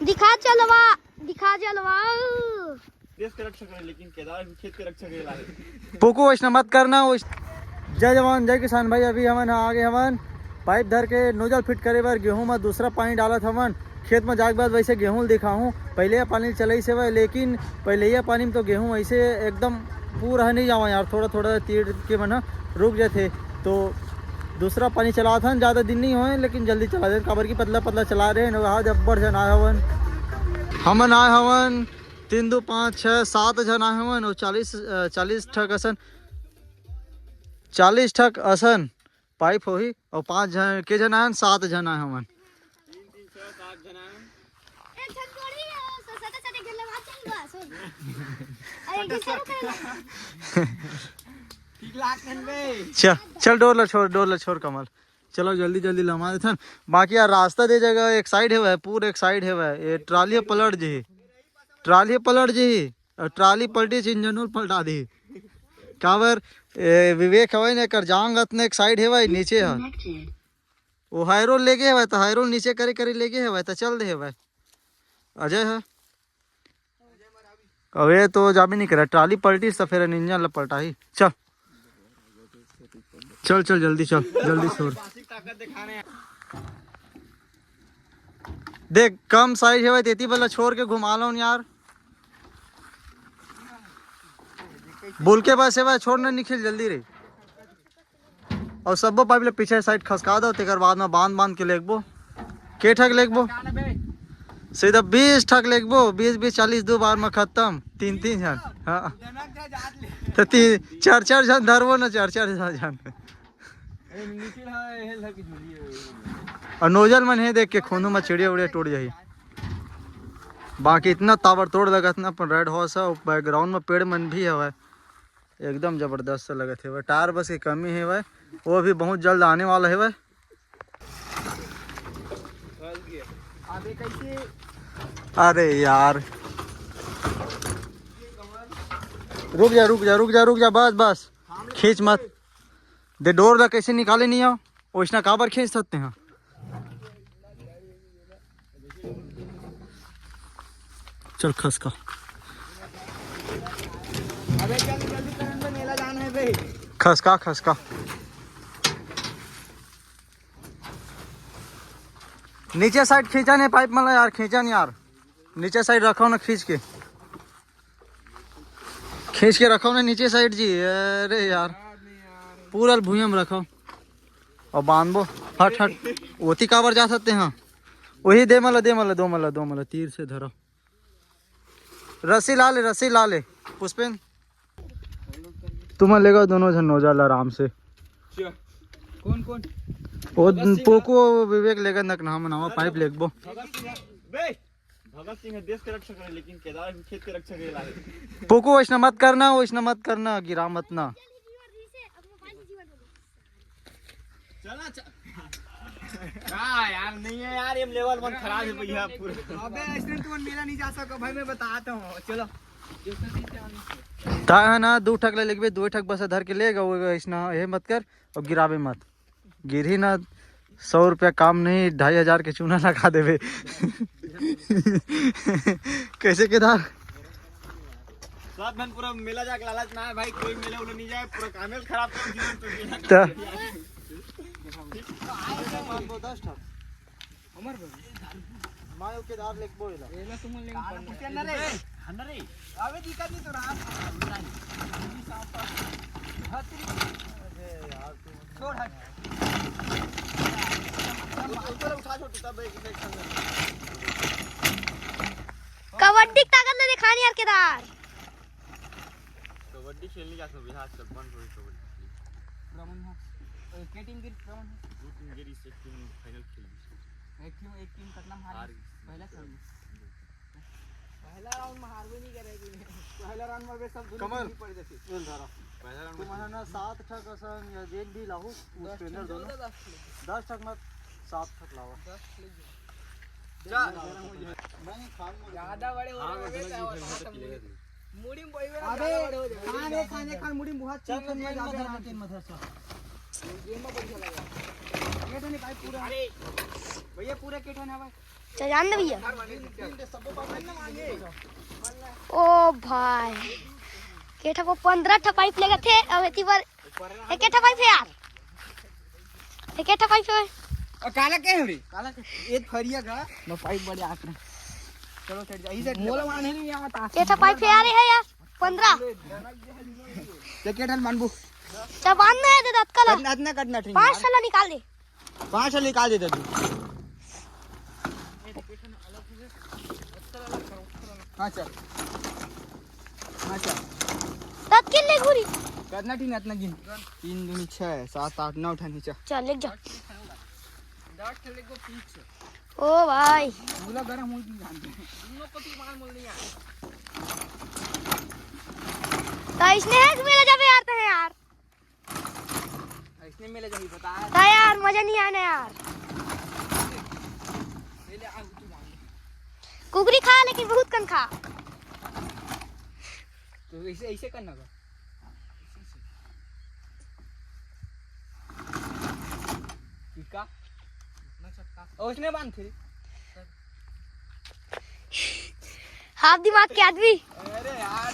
दिखा चलवा, दिखा चलवा। देश के रक्षक है लेकिन केदार खेत के रक्षक है। पोको वैष्णव मत करना। जय जवान जय किसान भाई। अभी हमन आगे हमन पाइप धर के नोजल फिट करे बर गेहूं में दूसरा पानी डालत हमन। खेत में जाके बाद वैसे गेहूं दिखाऊं। पहले यह पानी चलाई से वह, लेकिन पहले यह पानी में तो गेहूं ऐसे एकदम पूरा नहीं जावा यार, थोड़ा थोड़ा तीर के मन रुक जाते। तो दूसरा पानी चला था, ज़्यादा दिन नहीं हुए लेकिन जल्दी चला दे। काबर की पतला पतला चला रहे हैं। आज अब्बर जन आए हवन, हमन आए हवन 3 2 5 6 7 जन आए हवन और 40 ठक असन 40 ठक असन पाइप होही और 5 जन के जन आए 7 जन आए हवन। 3 3 6 7 जन आए। चल डोर छोड़ कमल। चलो जल्दी जल्दी लमा देथन। बाकी यार रास्ता दे जगह एक साइड है वह, पूरा एक साइड है वह। ये ट्राली पलट जी, ट्राली पलट जी और ट्राली पलटी इंजन पलटा दी। काबर विवेक हवा ने कर जांग ने एक साइड है वह नीचे है वो हाईरोल लेके है तो हाईरोल नीचे करे करे लेके है वह तो चल दे है वह। अजय है अब ये तो जा भी नहीं करा। ट्राली पलटी तो फिर इंजन पलटा ही। चल चल चल जल्दी चल जल्दी छोड़। देख कम साइज है भाई, तेती वाला छोड़ के घुमा लो यार। बोल के बस है भाई, छोड़ना निकल जल्दी रे। और सब पाइप ले पीछे साइड खसका दो, तेकर बाद में बांध बांध के लेगबो। के ठक लेगबो सीधा 20 ठक लेगबो। 20 20 40 दो बार में खत्म। 3 3 जन हाँ तो 4 4 जन धरबो ना, 4 4 जन। और नोजल मन है देख के खूनू में चिड़िया उड़िया टूट जाही। बाकी इतना ताबड़ तोड़ लगत ना अपन रेड हॉर्स है। बैकग्राउंड में पेड़ मन भी है एकदम जबरदस्त लगत है। टायर बस की कमी है वह, वो भी बहुत जल्द आने वाला है वह। अरे यार रुक जा रुक जा रुक जा रुक जा, बस बस खींच मत दे। डोर ला कैसे निकाले नहीं आओ वैसा काबर खींच सकते हैं। चल खसका खसका खसका। नीचे साइड खींचा नहीं पाइप मला यार, खींचा नहीं यार। नीचे साइड रखो ना, खींच के रखो ना नीचे साइड जी। अरे यार पूरा भूया में रखो और बांधो। हट हट ओती काबर जा सकते हैं। वही दे मला दो मला तीर से धरो। रस्सी ला ले पुष्पेन। तुम लेगा दोनों जन नोजल आराम से। कौन कौन वो पोको विवेक लेगा नक नाम नामा पाइप लेगबो। भगत सिंह देश के रक्षक है लेकिन केदार खेत के रक्षक है। पोको वैष्णव मत करना गिरा मत ना। चला यार नहीं है यार, ये लेवल 1 खराब है भैया पूरा। अबे ऐसे तुम मेरा नहीं जा सको भाई, मैं बताता हूँ। चलो ता है ना 2 ठक ले लेगे, 2 ठक बस धर के लेगा वो। ऐसा ये मत कर और गिरावे मत। गिरी ना 100 रुपया काम नहीं, 2500 के चूना लगा देवे। कैसे केदार साथ में पूरा मेला जाके लालच ना है भाई, कोई मेला उला नहीं जाए, पूरा कामेल खराब कर जीवन तो। मायो केदार लेक बोला ये ना तुम लेंगे पड़ना रे हंडा रे। अबे दिक्कत नहीं तो रहा यार तू छोड़ हट। ऊपर उठा छोड़ तब एक कबड्डी ताकत ले दिखानी यार केदार। कबड्डी खेलने का सब बिहार सब बंद हो कबड्डी। रमन हां के टीम गिर रमन 2 टीम गिरी से टीम फाइनल खेल दी। एक टीम कतना हार पहला खेल पहला राउंड में हार भी नहीं करेगी। पहला राउंड में वे सब कमल पड़ जाती बोल धरा। पहला राउंड में ना 7 ठक असन या जेल भी लाओ उस ट्रेनर दोनों 10 ठक मत 7 ठक लाओ 10 जा नहीं खान ज्यादा बड़े हो रहे मुड़ी में बोइवे अबे खाने मुड़ी में बहुत चिकन में जाते मत गेम में बढ़िया लगा। केठन भाई पूरा अरे भैया पूरा केठन है भाई। चल जान दे भैया। ओ भाई केठा को 15 ठा पाइप लेगा थे अब एती बार एक केठा पाइप है यार, एक केठा पाइप है और काला के है रे काला के एक फरिया का मैं पाइप बड़े आक रहा। चलो चढ़ जा इधर मोला माने नहीं यहां ता केठा पाइप है यार है यार 15 ते केठा मानबू चल बांधना है दे दत्कला कटना ठीक 5 साल निकाल दे 5 साल निकाल दे तू। हां चल हां चल तत के ले घुरी करना ठीक इतना गिन 3 दूनी 6 7 8 9 ठा नीचे चल लेक जा। डाट खेले को पीछे ओ भाई मुला गरम हो गई जान दोनों को तू मार मोल नहीं आ तो इसने है कि मेरा जब यार तो है यार इसने मेले जाही बता तो यार मजा नहीं आना यार। ले आ तू मान कुकरी खा लेकिन बहुत कम खा। तो ऐसे ऐसे करना का ठीक है ना सकता और उसने बांध थे हाफ दिमाग के आदमी। अरे यार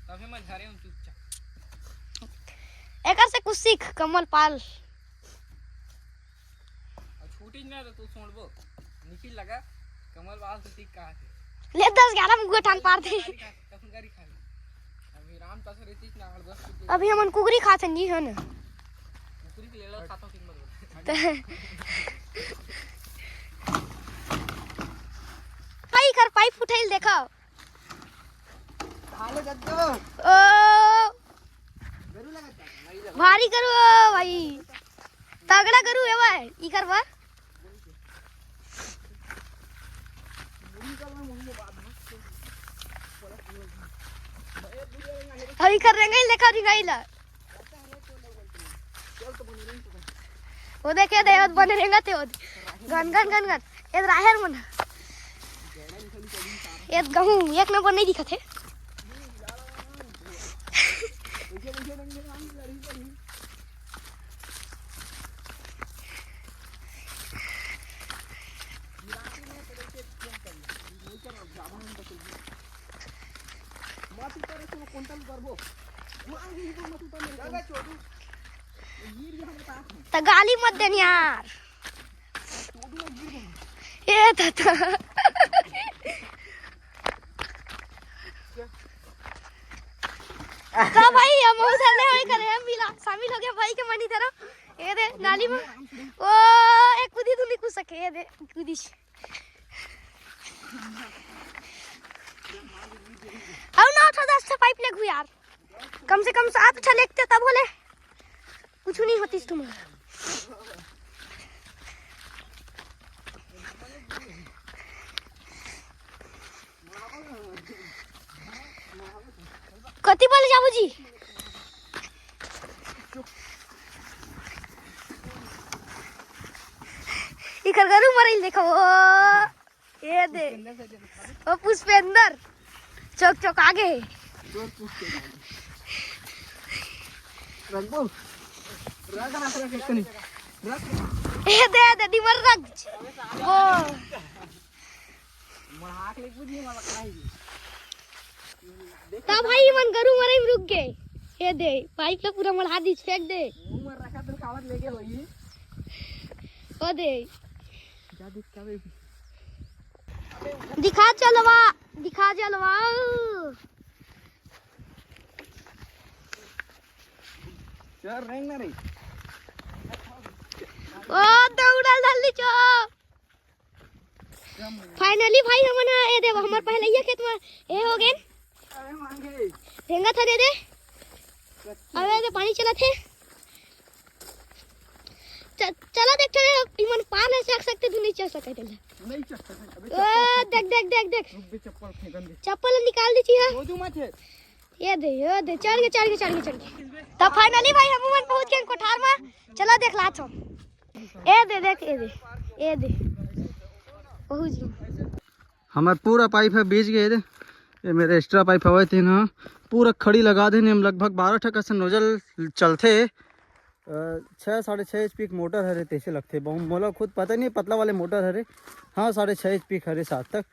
तभी मैं झरे हूं चुपचाप एकर से कुछ सीख कमल पाल। और छूटी ना तो तू सुनबो निकल लगा कमल बाल से ठीक कहा थे ले 10-11 मुंह ठान पार दे। कफन गाड़ी खा अभी राम तस रहती ना और बस अभी हमन कुकरी खाते जी है ना पूरी ले लो खाता हूं मत भाई कर पाइप उठाइल देखो हाले जद्दो ओ गरू लगाता भारी करो भाई तगड़ा करू है भाई ई करवा अभी कर रेंगे देखा दिखाई ला वो देखे दे बने रहेगा ते गन गन गन गन ये राहर मन ये गहूं एक नंबर नहीं दिखा थे। तो गाली मत देनी यार ये था का भाई हम उधर ले होई करे हम मिला शामिल हो गया भाई के मनी तरह ये दे नाली में ओ एक कूदी तू नहीं कूद सके ये दे कूदी आओ ना 8-10 से पाइप ले यार कम से कम 7 अच्छा लेते तब बोले कुछ नहीं होती तुम। कति बोले जाबू जी इकर गरु मरल देखो ये दे ओ पुष्पेंद्र चौक चौक आगे रंगो रंग ना रख कनी ये दे डिमर रख वो महाक ले बुझी मामा काई ता भाई मन गरु मरे रुक गए ये दे पाइप पे पूरा मढ़ा दी फेंक दे मुंह में रखा तो खावत लेके होई ओ दे जा दिखावे दिखा चलवा चल रेंग ना रे ओ दौड़ल जल्दी चो फाइनली भाई हमन ए दे हमर पहले ये खेत में ए हो गेन अरे मांगे रेंगा था दे अबे दे पानी चला थे चला देख चले इमन पार नहीं चढ़ सकते तू नहीं चढ़ सकते नहीं चढ़ सकते अबे ओ देख रुक बे चप्पल फेंकन दे चप्पल निकाल दी है वो मत है ये दे चढ़ के तब फाइनली भाई हम मन पहुंच गए कोठार में चला देख ला छो ए दे देख ए दे पहुंच गए हमार पूरा पाइप है बीच गए थे ये मेरे एक्स्ट्रा पाइप हवे थे ना पूरा खड़ी लगा देने हम लगभग 12 टका से नोजल चलते 6.5 HP की मोटर हरे तैसे लगते बहुत मोला खुद पता नहीं पतला वाले मोटर हरे हाँ 6.5 HP हरे 7 तक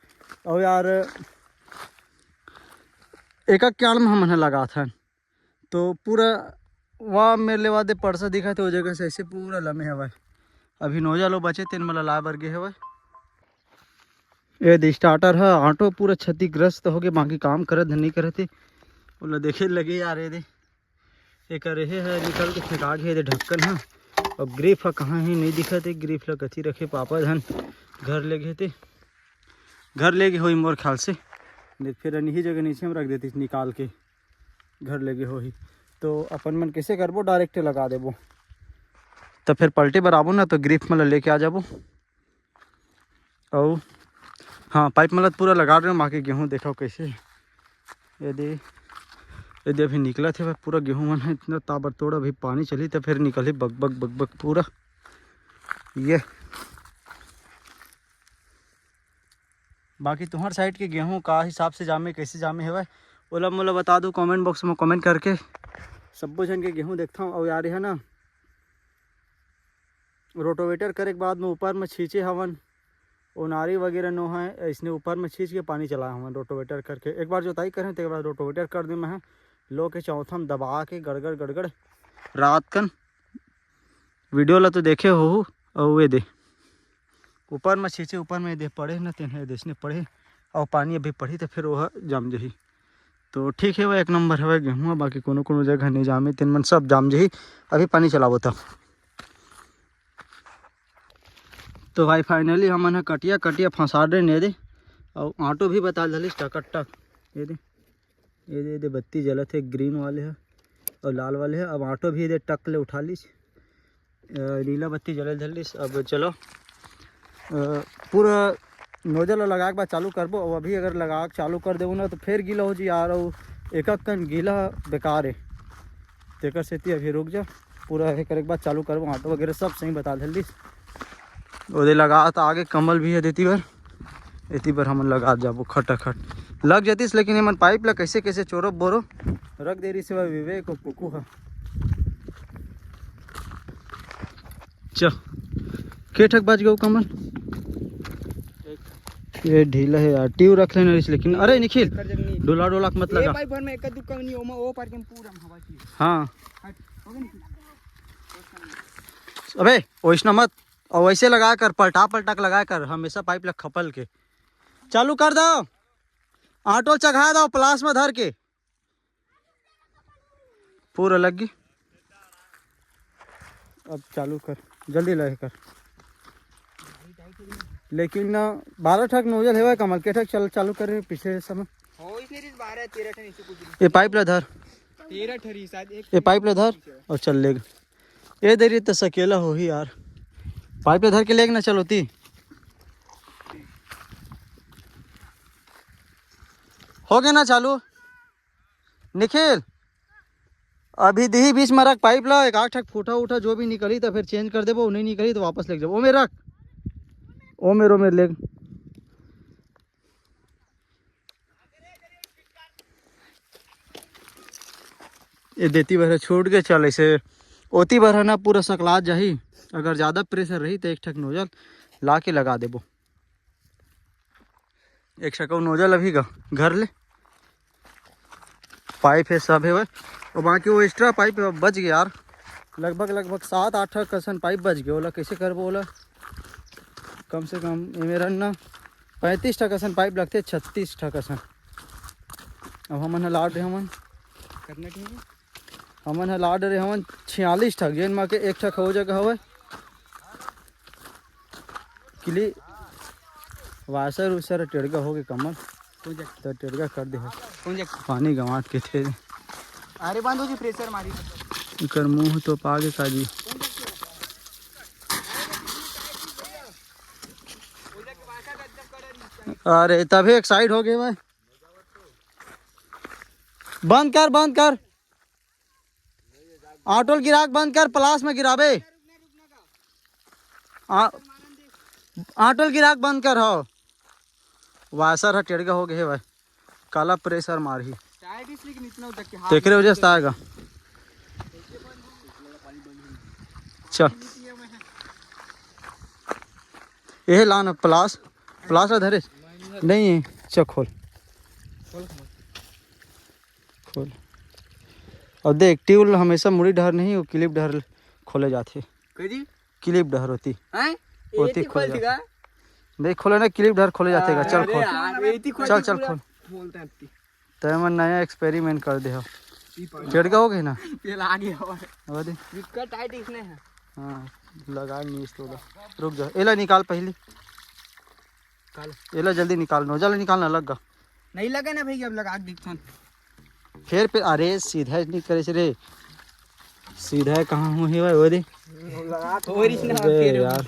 और यार एक क्याण में हमने लगा था तो पूरा वहाँ मेरे ले वादे परसा दिखा थे वो जगह से ऐसे पूरा लमे हवा अभी नोजा लो बचे तेन मला ला बरगे हवा ये स्टार्टर है ऑटो पूरा क्षतिग्रस्त हो गए बाकी काम करत नहीं करे थे बोला देखे लगे यार ये करे है निकल के फेंका गए थे ढक्कन है और ग्रिफ है कहाँ ही नहीं दिखा थे ग्रिफ ला कथी रखे पापा धन घर ले गए थे घर ले गए हो मोर ख्याल से नहीं फिर इन्हीं जगह नीचे में रख देती निकाल के घर ले गए हो ही तो अपन मन कैसे करबो डायरेक्ट लगा देबो तो फिर पलटे बराबो ना तो ग्रिफ मतलब लेके आ जाबो और हाँ पाइप मतलब पूरा लगा रहे हो माँ के गेहूँ देखो कैसे यदि अभी निकला थे पूरा गेहूँ मन है इतना ताबड़तोड़ अभी पानी चली तो फिर निकले बग पूरा ये बाकी तुम्हारे साइड के गेहूँ का हिसाब से जामे कैसे जामे है ओला मोला बता दो कमेंट बॉक्स में कमेंट करके सब जन के गेहूँ देखता हूँ और यार है ना रोटोवेटर करे के बाद में ऊपर में छींचे हवन ओनारी वगैरह नो है इसने ऊपर में छींच के पानी चलाया हवन रोटोवेटर करके एक बार जोताई करें तो एक बार रोटोवेटर कर दें मैं लो के चौथा में दबा के गड़गड़ रात कन वीडियो ला तो देखे हो और वे दे ऊपर में छींचे ऊपर में दे पड़े ना तेन देशने पड़े और पानी अभी पड़ी तो फिर वह जम जही तो ठीक है वह एक नंबर है गेहूँ बाकी कोनो जगह नहीं जामे तीन मन सब जाम जही अभी पानी चलाबो तो भाई फाइनली हमन कटिया फंसा दे ने दे और ऑटो भी बता दलिस टक ये दे बत्ती जलत है ग्रीन वाले है और लाल वाले है अब ऑटो भी दे टक ले उठा लीस नीला बत्ती जल धलिस अब चलो पूरा नोजल लगा के बाद चालू करबो और अभी अगर लगा के चालू कर देबो ना तो फिर गीला हो जी यार और एक कन गीला बेकार है तेकर सेती अभी रुक जा पूरा है करे के बाद चालू करबो ऑटो वगैरह सब सही बता दिस ओदे लगा तो आगे कमल भी है एती बार हम लगा जाबो खटाखट लग जातीस लेकिन मन पाइप ला कैसे चोरो बोरो रख दे रही से विवेक और कुकू है चल के ठक बज गो कमल ये ढीला है यार ट्यूब रख लेना लेकिन अरे निखिल डोला मत लगा पाइप भर में एक दुक्का नहीं ओमा ओ पार के पूरा हवा की हाँ अबे ओइसना मत और वैसे लगा कर पलटा लगा कर हमेशा पाइप लग खपल के चालू कर दो ऑटो चढ़ा दो प्लास में धर के पूरा लग गई अब चालू कर जल्दी लगे कर लेकिन 12 ठक नोजल है कमल के ठक चालू कर रहे पिछले समय हो इसने 12 13 ठन इसे कुछ ये पाइप ला धर 13 ठरी शायद एक ये पाइप ला धर और चल लेगा ये देरी तो सकेला हो ही यार पाइप पे धर के लेग ना चलोती हो गया ना चालू निखिल अभी दी बीच में रख पाइप ला एक आठ ठक फूटा उठा जो भी निकली तो फिर चेंज कर दे वो नहीं निकली तो वापस ले जाओ वो में रख ओ मेरे लेग ये देती भर छूट के चल ऐसे ओती भर है ना पूरा सकलात जाही अगर ज़्यादा प्रेशर रही तो एक ठक नोजल ला के लगा देबो एक शकौ नोजल अभी का घर ले पाइप है सब है वह और बाकी वो एक्स्ट्रा पाइप बच गया यार लगभग 7-8 कसन पाइप बच गया ओला कैसे कर बोला कम से कम मेरा ना 35 कसन पाइप लगते 36 कसन अब हमन लाड रहे हमन करना ठीक है हमन लाड रहे हमन 46 ठक जेन में के एक ठक हो जगह हवे किली वासर उसर टेड़गा हो गए कमल तो टेड़गा कर दे पानी गंवा के थे अरे बांधो जी प्रेशर मारी कर मुंह तो पागे काजी अरे तभी एक साइड हो गए भाई बंद कर ऑटो गिराक बंद कर प्लास में गिराबे ऑटो गिराक बंद कर हो वासर है टेड़गा हो गए भाई काला प्रेशर मारी तेरे वजह से आएगा चल ये लाना प्लास धरे नहीं है। चल खोल खोल। और देख ट्यूल हमेशा मुड़ी डहर नहीं, वो क्लिप डहर खोले जाते। क्लिप डहर होती खोले जाते। देख खोले ना क्लिप डहर खोले जाते। चल खोल चल चल खोल। तो मैं नया एक्सपेरिमेंट कर दे चढ़ का हो गए ना हाँ लगा नहीं इसको। रुक जा एला निकाल पहले एला जल्दी निकाल। नोजल निकालना लग गा नहीं लगा ना भाई। अब लगा देख फिर अरे सीधा नहीं करे रे। सीधा कहाँ हूँ ही वो दे यार।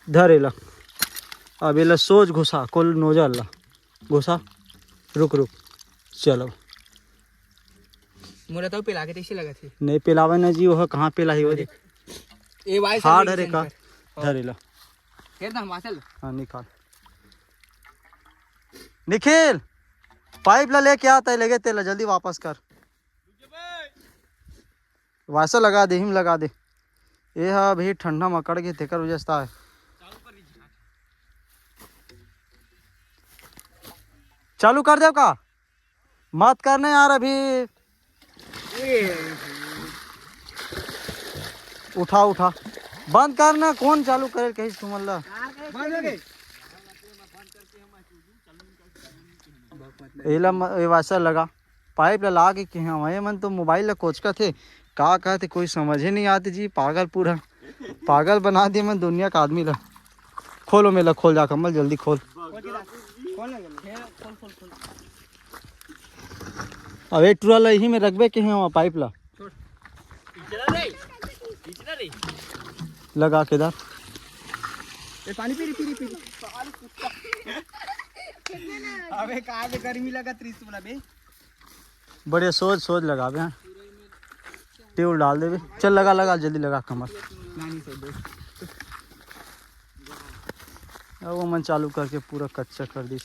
धर एला अब एला सोच घुसा कोल नोजल ला घुसा। रुक चलो मोरा तो पिला के तैसे लगा थी नहीं पिलावे ना जी। वो कहाँ पिला ही वो देख ए वाई हार्ड है का। धरेला फिर हम वासल हाँ निकाल। निखिल पाइप ला लेके आता है लगे तेला जल्दी वापस कर। वैसा लगा दे हिम लगा दे। ये हा अभी ठंडा मकड़ के तेकर वजह है। चालू कर दे का मत करने यार अभी। उठा बंद करना। कौन चालू करे कहीं तुमल्ला वैसा लगा पाइप ला के हमारे मन तो मोबाइल ला कोच का थे का कहते कोई समझ ही नहीं आती जी। पागल पूरा पागल बना दिए मन दुनिया का आदमी ला। खोलो मेला खोल जा कमल जल्दी खोल। अब एक टूरा यही में रखबे के हैं पाइप ला लगा के दार पानी पी अबे कहाँ पे गर्मी लगा 30 बोला बे। बड़े सोच लगा बे। ट्यूब डाल दे बे। चल लगा जल्दी लगा कमर। अब वो मन चालू करके पूरा कच्चा कर दी।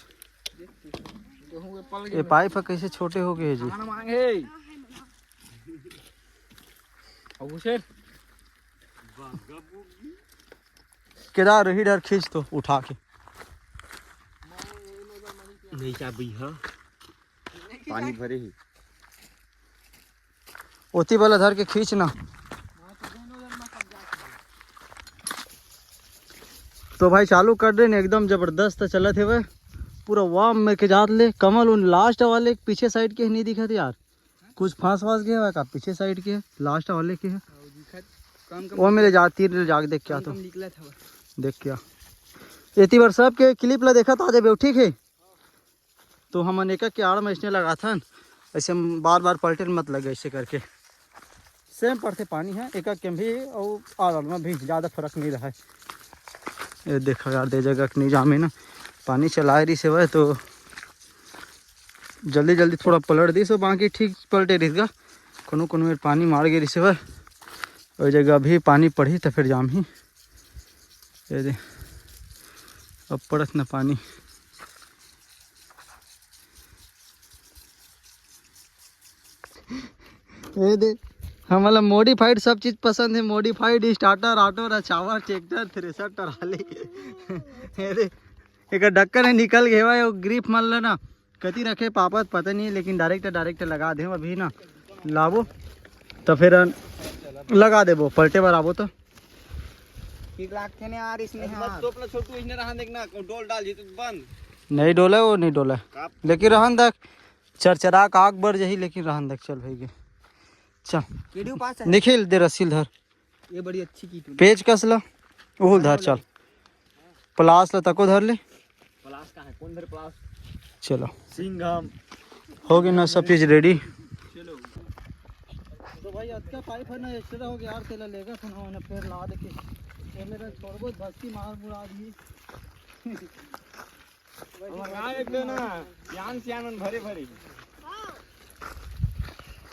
ये पाइप कैसे छोटे हो गए जी। केदार रही डर खींच तो उठा के नहीं चाबी है पानी भरे ही ओती वाला धर के खींचना। तो भाई चालू कर दे ना एकदम जबरदस्त चला थे वह पूरा वाम में के जात ले। कमल उन लास्ट वाले पीछे साइड के नहीं दिखा थे यार। कुछ फांस गया का पीछे साइड के लास्ट वाले के है वो मेरे जाती जाग देख क्या तो देख क्या इतनी बार सब के क्लिप ला देखा था जब ठीक है। तो हम एक के आड़ में इसने लगा था ऐसे बार पलटे मत लगे ऐसे करके सेम पड़ते पानी है एक के भी और आड़ में भी ज़्यादा फर्क नहीं रहा है। ये देखो यार दे जगह नहीं जामे ना पानी चला रही से वह तो जल्दी थोड़ा पलट दी सो बाकी ठीक पलटे रही कोनो में पानी मार गई से वह वही जगह भी पानी पड़ी तो फिर जाम ही ये दे अब पड़त ना पानी। ये दे हमारा मॉडिफाइड सब चीज़ पसंद है। मॉडिफाइड स्टार्टर ऑटो रचावर ट्रैक्टर थ्रेसर टराली एक ढक्कन है निकल गया वो ग्रिप मान लो ना कति रखे पापत पता नहीं लेकिन डायरेक्ट लगा दे अभी ना लाबो तो फिर लगा दे वो पलटे बार आबो तो ठीक लागते ने यार इसने हां तो अपना छोटू इसने रहन देखना डोल डाल जी तो बंद नहीं डोला वो नहीं डोला लेकिन रहन देख चरचरा का आग बढ़ जही लेकिन रहन देख। चल भाई चल केडियो पास है निखिल दे रसील धर। ये बड़ी अच्छी की पेज कसला ओल धर। चल प्लास ला तको धर ले। प्लास का है कौन धर प्लास। चलो सिंघम हो गया ना सब चीज रेडी। चलो तो भाई अच्छा पाइप है ना एक्स्ट्रा हो गया यार तेला लेगा था ना फिर ला दे के ये मेरा थोड़ा बहुत भक्ति मार मुड़ा दी लगा एक ना यान भरे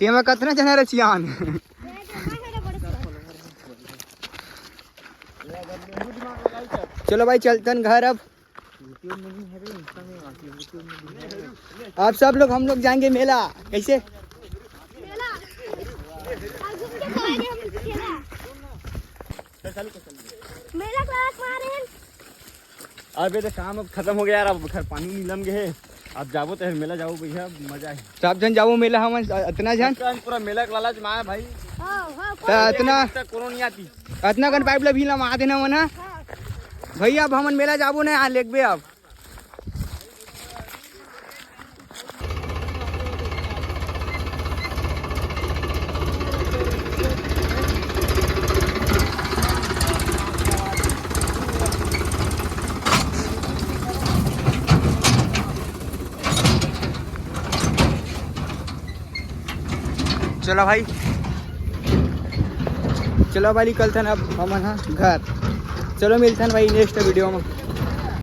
केमा कतना जना रे चियान चलो भाई चलतन घर। अब सब लोग हम लोग जाएंगे मेला। कैसे मेला क्लास मारे अबे तो काम अब खत्म हो गया यार, अब घर पानी नीलम गए। अब जाबो तो मेला जाओ भैया, मजा है। सब जन जाओ मेला हम इतना जन पूरा मेला का लालच माया भाई, हां इतना कोनो नहीं आती। इतना कन पाइप भी लमा देना मना भैया। अब हमन मेला जाबो ना यहाँ लेकबे अब। चलो भाई, चलो भाई निकलते हैं अब हम घर। चलो मिलते हैं भाई नेक्स्ट वीडियो में।